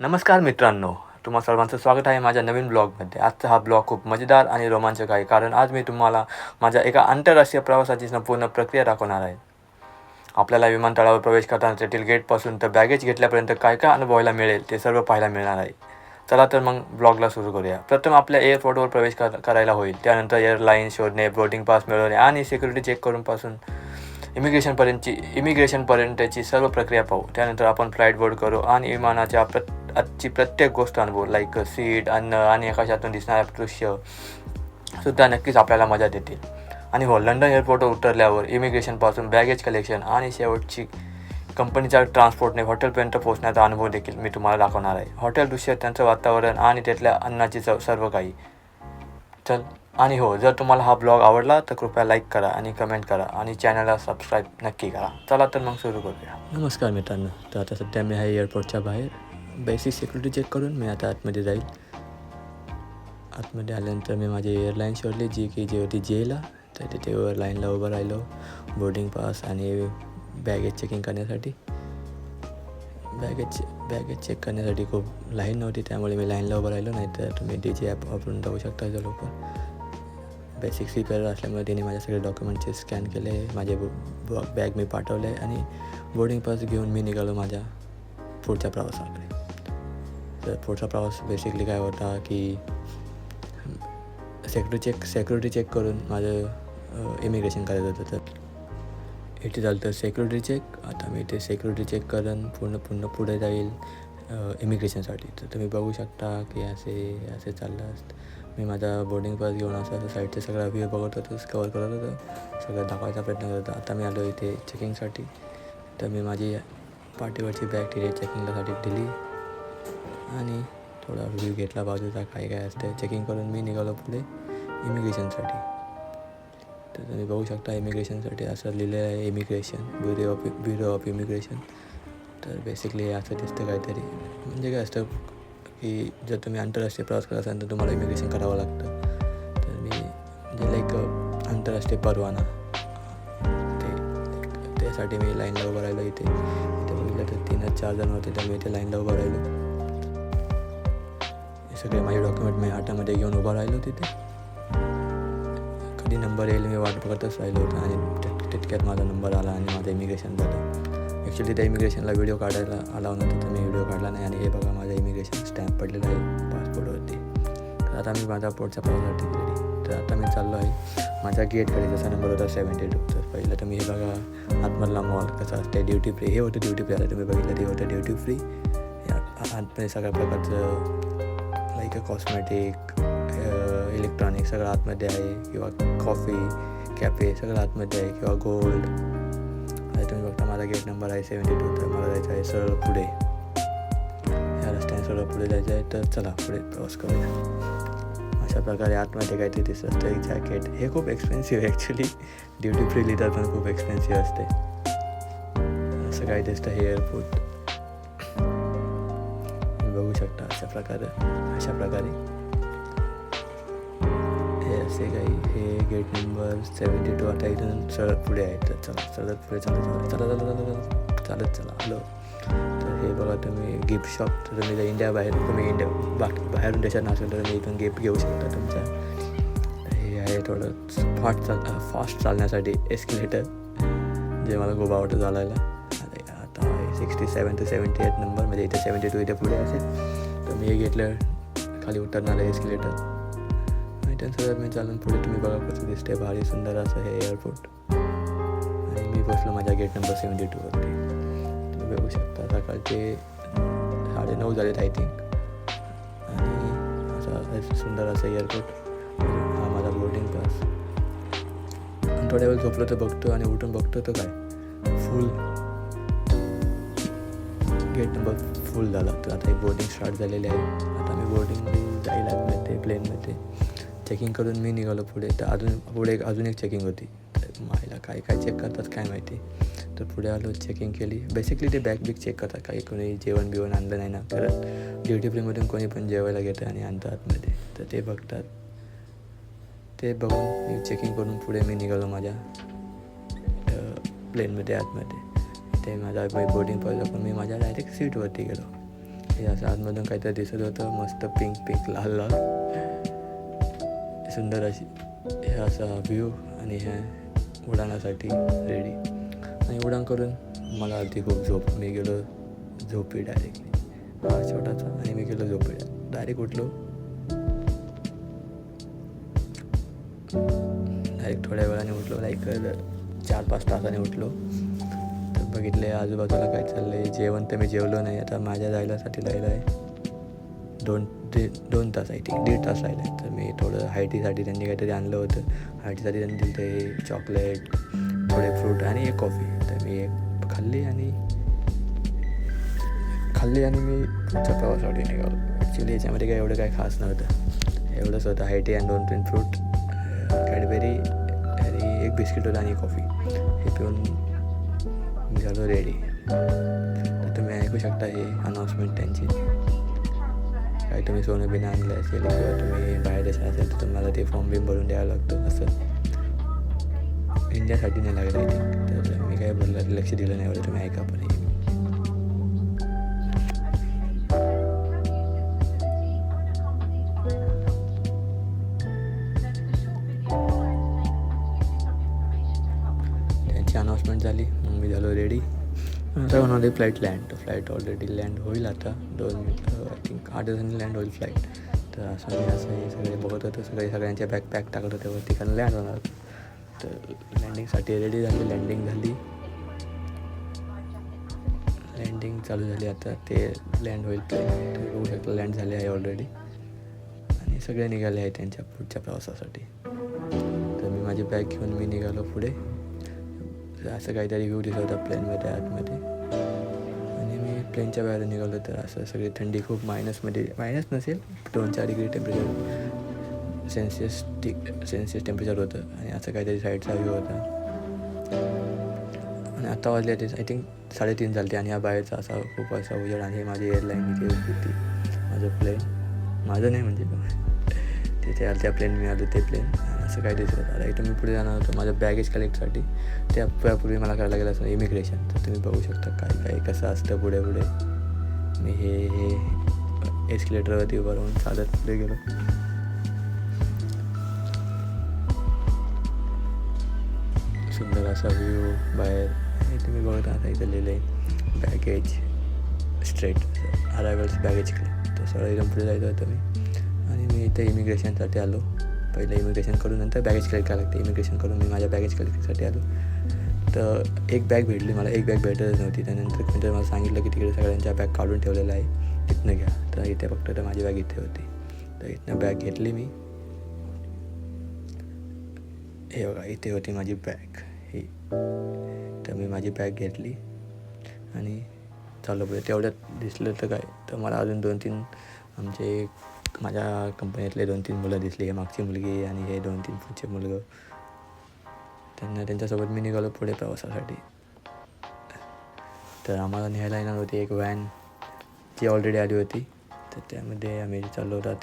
नमस्कार मित्रांनो, तुम्हा सर्वांचं स्वागत आहे माझ्या नवीन ब्लॉगमध्ये. आजचा हा ब्लॉग खूप मजेदार आणि रोमांचक आहे, कारण आज मी तुम्हाला माझ्या एका आंतरराष्ट्रीय प्रवासाची संपूर्ण प्रक्रिया दाखवणार आहे. आपल्याला विमानतळावर प्रवेश करताना तेथील गेटपासून तर बॅगेज घेतल्यापर्यंत काय काय अनुभवायला मिळेल ते सर्व पाहायला मिळणार आहे. चला तर मग ब्लॉगला सुरू करूया. प्रथम आपल्या एअरपोर्टवर प्रवेश करायला होईल. त्यानंतर एअरलाईन शोधणे, बोर्डिंग पास मिळवणे आणि सिक्युरिटी चेक करून पासून इमिग्रेशनपर्यंतची सर्व प्रक्रिया पाहू. त्यानंतर आपण फ्लाईट बोर्ड करू आणि विमानाच्या आजची प्रत्येक गोष्ट अनुभवू, लाईक सीट, अन्न आणि आकाशातून दिसणाऱ्या दृश्य सुद्धा नक्कीच आपल्याला मजा देतील. आणि हो, लंडन एअरपोर्टवर उतरल्यावर इमिग्रेशनपासून बॅगेज कलेक्शन आणि शेवटची कंपनीच्या ट्रान्सपोर्टने हॉटेलपर्यंत पोहोचण्याचा अनुभव देखील मी तुम्हाला दाखवणार आहे. हॉटेल दृश्य, त्यांचं वातावरण आणि त्यातल्या अन्नाची चव, सर्व काही. आणि हो, जर तुम्हाला हा ब्लॉग आवडला तर कृपया लाईक करा आणि कमेंट करा आणि चॅनलला सबस्क्राईब नक्की करा. चला तर मग सुरू करूया. नमस्कार मित्रांनो, तर आता सध्या मी आहे एअरपोर्टच्या बाहेर. बेसिक सिक्युरिटी चेक करून मी आता आतमध्ये जाईल. आतमध्ये आल्यानंतर मी माझी एअरलाईन शोधली, जी होती जेला. तर तिथे लाईनला उभं राहिलो बोर्डिंग पास आणि बॅगेज चेकिंग करण्यासाठी. बॅगेज चेक करण्यासाठी खूप लाईन नव्हती, त्यामुळे मी लाईनला उभं राहिलो. नाही तर तुम्ही DG ॲप वापरून जाऊ शकता जर लवकर. बेसिक सीपेअर असल्यामुळे तिने माझे सगळे डॉक्युमेंटचे स्कॅन केले, माझे बॅग मी पाठवले आणि बोर्डिंग पास घेऊन मी निघालो माझ्या पुढच्या प्रवासाकडे. तर पुढचा प्रवास बेसिकली काय होता की सिक्युरिटी चेक करून माझं इमिग्रेशन करायचं होतं. तर इथे झालं तर सिक्युरिटी चेक. आता मी ते सिक्युरिटी चेक करून पूर्ण पुढे जाईल इमिग्रेशनसाठी. तर तुम्ही बघू शकता की असे चाललं असतं. मी माझा बोर्डिंग पास घेऊन असं साईडचे सगळा व्ह्यू बघत होतो, कवर करत होतो, सगळं दाखवायचा प्रयत्न करत होतो. आता मी आलो इथे चेकिंगसाठी. तर मी माझी पाठीवरची बॅग तिथे चेकिंगसाठी दिली आणि थोडा व्ह्यू घेतला बाजूचा, काय असतं चेकिंग करून मी निघालो पुढे इमिग्रेशनसाठी. तर तुम्ही बघू शकता इमिग्रेशनसाठी असं लिहिलेलं आहे, इमिग्रेशन ब्युरो ऑफ इमिग्रेशन. तर बेसिकली असं दिसतं काहीतरी. म्हणजे काय असतं की जर तुम्ही आंतरराष्ट्रीय प्रवास करत असाल तर तुम्हाला इमिग्रेशन करावं लागतं. तर मी म्हणजे लाईक आंतरराष्ट्रीय परवाना, त्यासाठी मी लाईनला उभं राहिलो. इथे बघितलं तर 3-4 जण होते, तर मी इथे लाईनला उभं राहिलो. हे सगळे माझे डॉक्युमेंट मी हातामध्ये घेऊन उभं राहिलो तिथे. कधी नंबर येईल मी वाट बघतच राहिलो होतो आणि तितक्यात माझा नंबर आला आणि माझं इमिग्रेशन झालं. ॲक्च्युली त्या इमिग्रेशनला व्हिडिओ काढायला अलाव नव्हतं, तर मी व्हिडिओ काढला नाही. आणि हे बघा माझं इमिग्रेशन स्टॅम्प पडलेलं आहे पासपोर्टवरती. तर आता मी माझ्या पुढच्या प्रवासासाठी रेडी. तर आता मी चाललो आहे माझ्या गेटकडे, जसा नंबर होता 72. तर पहिलं तर मी हे बघा आतमधला मॉल कसा असते, ड्युटी फ्री. हे होतं ड्युटी फ्री. आता तुम्ही बघितलं ते होतं ड्युटी फ्री. आतमध्ये सगळ्या प्रकारचं लाईक कॉस्मेटिक, इलेक्ट्रॉनिक सगळं आतमध्ये आहे, किंवा कॉफी, कॅफे सगळं आतमध्ये आहे, किंवा गोल्ड. आता तुम्ही बघता माझा गेट नंबर आहे 72. तर मला जायचं आहे सरळ पुढे, या रस्त्याने सरळ पुढे जायचं आहे. तर चला पुढे प्रवास करूया. अशा प्रकारे आतमध्ये काहीतरी दिसत असतं एक जॅकेट. हे खूप एक्सपेन्सिव्ह आहे ॲक्च्युली. ड्युटी फ्री लिहितात पण खूप एक्सपेन्सिव्ह असते. असं काही दिसतं हे एअरपोर्ट. बघू शकता अशा प्रकारे हे असे काही. हे गेट नंबर 72. आता इथून सरळ पुढे आहे. तर चला सरळ पुढे चालत चला आलो. तर हे बघा तुम्ही गिफ्ट शॉप. तर तुम्ही जर बाहेरून देशात नसेल तर तुम्ही इथून गिफ्ट घेऊ शकता तुमच्या. हे आहे थोडं फास्ट चालण्यासाठी एस्केलेटर, जे मला खूप आवडतं चालायला. आता 67 ते 78 नंबर, म्हणजे इथे 72 इथे पुढे असेल. तर मी हे घेतलं, खाली उतरणार आहे एस्केलेटर. आणि त्यानंतर मी चालून पुढे तुम्ही बघा कसं दिसते, भारी सुंदर असं हे एअरपोर्ट. आणि मी बसलो माझ्या गेट नंबर 72वरती. तुम्ही बघू शकता सकाळचे 9:30 झालेत आय थिंक. आणि असं सुंदर असं एअरपोर्ट. हा माझा बोर्डिंग पास. आणि थोड्या वेळ झोपलो तर बघतो आणि उठून बघतो तर काय फुल, गेट नंबर फुल झाला. तर आता एक बोर्डिंग स्टार्ट झालेली आहे. आता मी बोर्डिंग जाईल आतमध्ये प्लेनमध्ये. चेकिंग करून मी निघालो पुढे. तर अजून एक चेकिंग होती. तर मायला काय चेक करतात काय माहिती. तर पुढे आलो, चेकिंग केली. बेसिकली ते बॅग चेक करतात, काही कोणी जेवण बिवण आणलं नाही ना, कारण ड्युटी फ्रीमधून कोणी पण जेवायला घेतं आणि आणतं आतमध्ये. तर ते बघतात. ते बघून मी चेकिंग करून पुढे मी निघालो माझ्या प्लेनमध्ये आतमध्ये. ते माझा बोर्डिंग पास पण मी माझ्या डायरेक्ट सीटवरती गेलो. हे असं आतमधून काहीतरी दिसत होतं, मस्त पिंक पिंक लाल लाल सुंदर अशी हे असा व्ह्यू. आणि ह्या उडाणासाठी रेडी. आणि उडाण करून मला आली खूप झोप. मी गेलो झोपी डायरेक्टली, हा छोटासा. आणि मी गेलो झोपी, डायरेक्ट उठलो. डायरेक्ट थोड्या वेळाने उठलो, लाईक 4-5 तासाने उठलो. तर बघितले आजूबाजूला काय चाललं आहे. जेवण तर मी जेवलो नाही. आता माझ्या जायलासाठी राहिलं आहे 2 तास, आय थिंक 1.5 तास राहिलं आहे. तर मी थोडं हायटीसाठी त्यांनी काहीतरी आणलं होतं. हायटीसाठी त्यांनी दिलं ते चॉकलेट, थोडे फ्रूट आणि एक कॉफी. तर मी एक खाल्ली आणि मी पुढच्या प्रवासासाठी निघालो. ॲक्च्युली याच्यामध्ये काय एवढं काय खास नव्हतं, एवढंच होतं. हायटी आणि 2-3 फ्रूट, कॅडबेरी आणि एक बिस्किट होतं आणि कॉफी. हे पिऊन मी झालो रेडी. तर तुम्ही ऐकू शकता हे अनाऊन्समेंट त्यांची. काय तुम्ही सोनं बिना आणलं असेल किंवा तुम्ही बाहेर देशात असेल तर तुम्हाला ते फॉर्म बिम भरून द्यावं लागतं. असं इंडियासाठी नाही लागलं आय थिंक. तर मी काय बोललं, लक्ष दिलं नाही एवढं. तुम्ही ऐका पण हे. त्यांची अनाऊन्समेंट झाली, मग मी झालो रेडी. आता होणार फ्लाईट ऑलरेडी लँड होईल आता 2 मिनिटं, आय थिंक 8 दिवसांनी लँड होईल फ्लाईट. तर असं हे सगळे बघत होतं. सगळ्यांच्या बॅग पॅक टाकत होते वरती, कारण लँड होणार. तर लँडिंगसाठी रेडी झाली. लँडिंग चालू झाली. आता ते लँड होईल प्लेन. तर बघू शकता लँड झाले आहे ऑलरेडी. आणि सगळे निघाले आहे त्यांच्या पुढच्या प्रवासासाठी. तर मी माझी बॅग घेऊन मी निघालो पुढे. असं काहीतरी व्ह्यू दिसत होता प्लेनमध्ये आतमध्ये. आणि मी प्लेनच्या बाहेर निघालो. तर असं सगळी थंडी खूप मायनस नसेल 2-4 डिग्री टेम्परेचर सेल्सिअस टेम्परेचर होतं. आणि असं काहीतरी साईडचा व्ह्यू होता. आणि आता वाजले ते आय थिंक 3:30 झाले. आणि हा बाहेरचा असा खूप असा उजेड. आणि हे माझी एअरलाईन इथे होती, माझं प्लेन. माझं नाही म्हणजे तिथे त्या प्लेन मी आलो ते प्लेन. असं काही दिसत होतं. आता इथं मी पुढे जाणार होतो माझं बॅगेज कलेक्टसाठी. त्यापूर्वी मला करायला लागेल असं इमिग्रेशन. तर तुम्ही बघू शकता काय कसं असतं पुढे. मी हे एस्केलेटरवरती उभं राहून चालत पुढे गेलो. सुंदर असा व्ह्यू बाहेर. हे तुम्ही बघत आहात. इथं लिहिलं आहे बॅगेज स्ट्रेट अरायवल्स बॅगेज क्लेम. तर सगळं इथून पुढे जायचं होतं मी. आणि मी इथे इमिग्रेशनसाठी आलो. पहिलं इमिग्रेशन करून नंतर बॅगेज कलेक्ट करायला लागते. इमिग्रेशन करून मी माझ्या बॅगेज कलेक्टसाठी आलो. तर एक बॅग भेटली मला. एक बॅग भेटतच नव्हती. त्यानंतर कोणतरी मला सांगितलं की तिकडे सगळ्यांच्या बॅग काढून ठेवलेलं आहे, तिथनं घ्या. तर इथे फक्त तर माझी बॅग इथे होती. तर इथनं बॅग घेतली मी. हे बघा इथे होती माझी बॅग ही. तर मी माझी बॅग घेतली आणि चालू पुढे. तेवढ्यात दिसलं तर काय, तर मला अजून 2-3 माझ्या कंपनीतले 2-3 मुलं दिसली. हे मागची मुलगी आणि हे 2-3 पुढचे मुलगं. त्यांच्यासोबत मी निघालो पुढे प्रवासासाठी. तर आम्हाला न्यायला येणार होती एक व्हॅन जी ऑलरेडी आली होती. तर त्यामध्ये आम्ही चाललो होतो.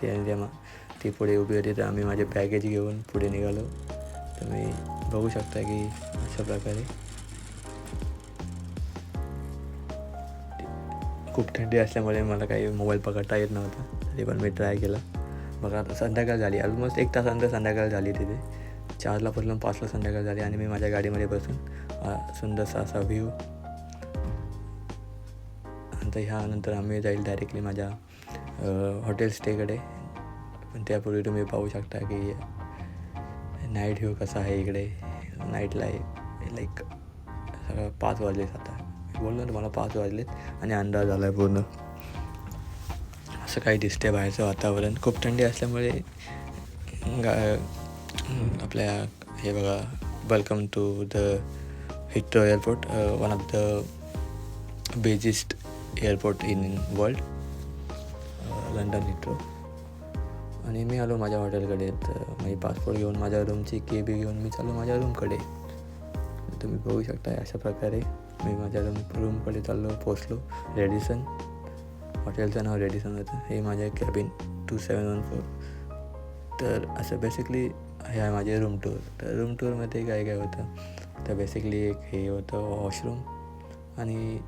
ती पुढे उभी होती. तर आम्ही माझे बॅगेज घेऊन पुढे निघालो. तुम्ही बघू शकता की अशा प्रकारे खूप थंडी असल्यामुळे मला काही मोबाईल पकडता येत नव्हता. तरी पण मी ट्राय केला. बघा आता संध्याकाळ झाली. ऑलमोस्ट 1 तासानंतर संध्याकाळ झाली. तिथे 4ला पोचलो, 5ला संध्याकाळ झाली. आणि मी माझ्या गाडीमध्ये बसून सुंदरसा असा व्ह्यू. नंतर ह्यानंतर आम्ही जाईल डायरेक्टली माझ्या हॉटेल स्टेकडे. पण त्यापूर्वी तुम्ही पाहू शकता की नाईट व्ह्यू कसा आहे इकडे. नाईटला लाईक सगळं 5 वाजलेत आता. बोललो ना मला 5 वाजलेत आणि अंदाज झाला आहे पूर्ण. असं काही दिसते बाहेरचं वातावरण. खूप थंडी असल्यामुळे आपल्या हे बघा, welcome to the Heathrow airport, one of the busiest airport in world, London Heathrow. आणि मी आलो माझ्या हॉटेलकडे. तर मी पासपोर्ट घेऊन माझ्या रूमची की बी घेऊन मी चाललो माझ्या रूमकडे. तुम्ही बघू शकता अशा प्रकारे मी माझ्या रूमकडे पोचलो. रेडिसन हॉटेलचं नाव रेडिसन होतं. हे माझे कॅबिन 2714. तर असं बेसिकली हे आहे माझे रूम टूर. तर रूम टूरमध्ये काय होतं, तर बेसिकली एक हे होतं वॉशरूम आणि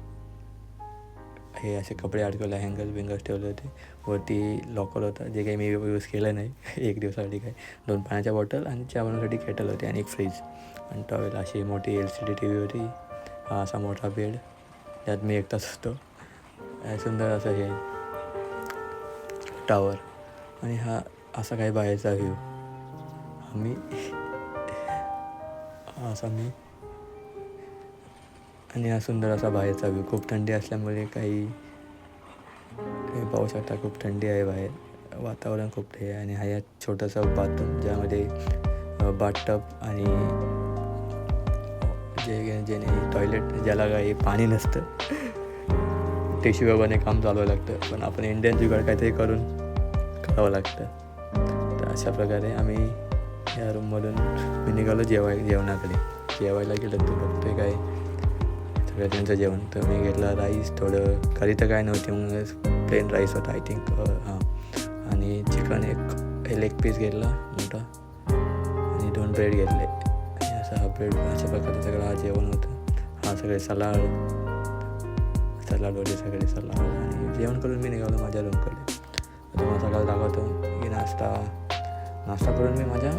हे असे कपडे अडकवले, हँगर्स ठेवले होते. वरती लॉकर होता जे काही मी यूज केलं नाही एक दिवसासाठी. काय 2 पाण्याच्या बॉटल आणि चहा बनवण्यासाठी केटल होती आणि एक फ्रीज आणि टॉवेल. अशी मोठी LCD TV होती. हा असा मोठा बेड, त्यात मी एकटाच असतो. सुंदर असं हे टावर आणि हा असा काही बाहेरचा व्ह्यू. मी आणि हा सुंदर असा बाहेरचा व्ह्यू. खूप थंडी असल्यामुळे काही पाहू शकता, खूप थंडी आहे बाहेर, वातावरण खूप हे. आणि हा या छोटंसं बाथरूम ज्यामध्ये बाथटब आणि जेणे टॉयलेट, ज्याला काही पाणी नसतं, टिश्यू पेपरने काम चालवावं लागतं. पण आपण इंडियन जुगाड काहीतरी करावं लागतं. तर अशा प्रकारे आम्ही या रूममधून मी निघालो जेवणाकडे. जेवायला गेलं तर बघतोय काय सगळं त्यांचं जेवण. तर मी घेतला राईस, थोडं करी तर काय नव्हती मग प्लेन राईस होता आय थिंक. आणि चिकन एक लेग पीस घेतला मोठा आणि 2 ब्रेड घेतले. आणि असा हा ब्रेड अशा प्रकारे सगळं हा जेवण होतं. हा सगळे सलाड होते, सगळे सलाड. आणि जेवण करून मी निघालो माझ्या रूमकडे. तुम्हाला सकाळी दाखवतो की नाश्ता करून मी माझ्या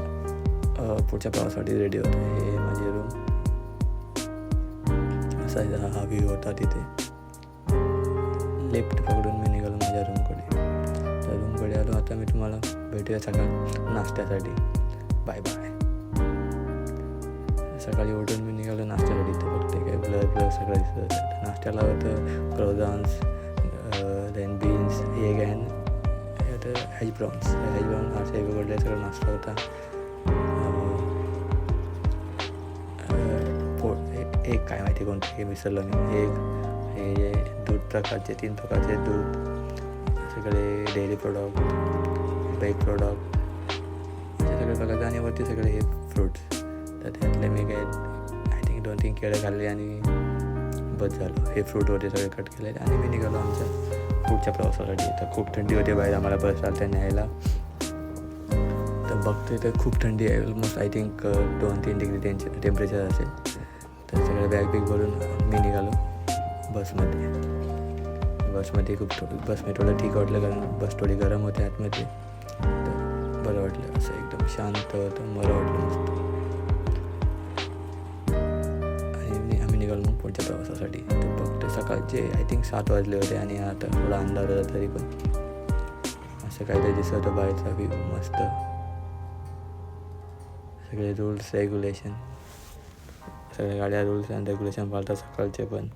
पुढच्या प्रवासासाठी रेडी होतो. हे माझी रूम असा हा व्ह्यू होता तिथे. लेफ्ट पकडून मी निघालो माझ्या रूमकडे. तर रूमकडे आलो. आता मी तुम्हाला भेटूया सकाळ नाश्त्यासाठी. Bye bye. सकाळी उठून मी निघालो नाश्त्यासाठी. तर बघते काय ब्लर सगळं दिसत होतं. नाश्त्याला होतं croissants, then beans, egg and hash browns असे वेगवेगळे सगळं नाश्ता होता. एक काय माहिती कोणतं हे विसरलं मी. एक हे दूध प्रकारचे 3 प्रकारचे दूध, सगळे डेअरी प्रोडक्ट, बेक प्रोडक्ट असे सगळे प्रकारचे. आणि वरती सगळे हे फ्रूट्स. तर त्यातले मी काय आय थिंक 2-3 केळं खाल्ले आणि बस झालं. हे फ्रूट होते सगळे कट केले. आणि मी निघालो आमच्या पुढच्या प्रवासासाठी. तर खूप थंडी होती बाहेर, आम्हाला बस चालते न्यायला. तर बघतोय तर खूप थंडी आहे. Almost I think 2-3 degree temperature असेल. तर सगळं बॅग भरून मी निघालो बसमध्ये. बसमध्ये थोडं ठीक वाटलं, कारण बस थोडी गरम होती आतमध्ये. तर बरं वाटलं, असं एकदम शांत होतं, बरं वाटलं मस्त. आणि आम्ही निघालो मग पुढच्या प्रवासासाठी. तर बघतो सकाळचे आय थिंक 7 वाजले होते आणि आता थोडा अंधार होता. तरी पण असं काहीतरी दिसत होतं बाहेरचा व्ह्यू मस्त. सगळे रूल्स रेग्युलेशन, सगळ्या गाड्या रूल्स अँड रेग्युलेशन पाळतात सकाळचे. पण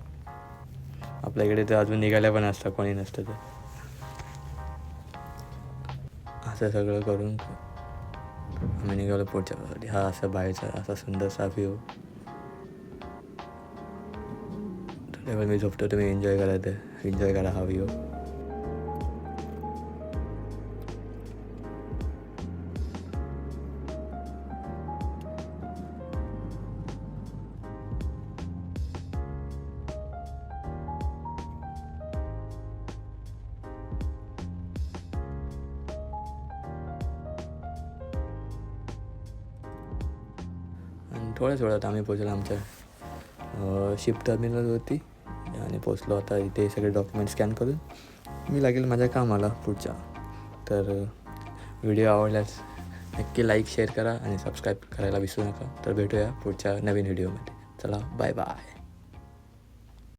आपल्याकडे तर अजून निघाल्या पण असतात, कोणी नसतं. तर असं सगळं करून आम्ही निघालो पुढच्या प्रवासासाठी. हा असा बाहेरचा असा सुंदरसा व्ह्यू. त्यावेळी मी झोपतो, तुम्ही एन्जॉय करा हा व्ह्यू. आणि थोड्याच वेळात आम्ही पोचलो आमच्या शिप टर्मिनलवरती आणि पोचलो. आता इथे सगळे डॉक्युमेंट स्कॅन करून मी लागेल माझ्या कामाला पुढच्या. तर व्हिडिओ आवडल्यास नक्की लाईक, शेअर करा आणि सबस्क्राईब करायला विसरू नका. तर भेटूया पुढच्या नवीन व्हिडिओमध्ये. चला बाय बाय.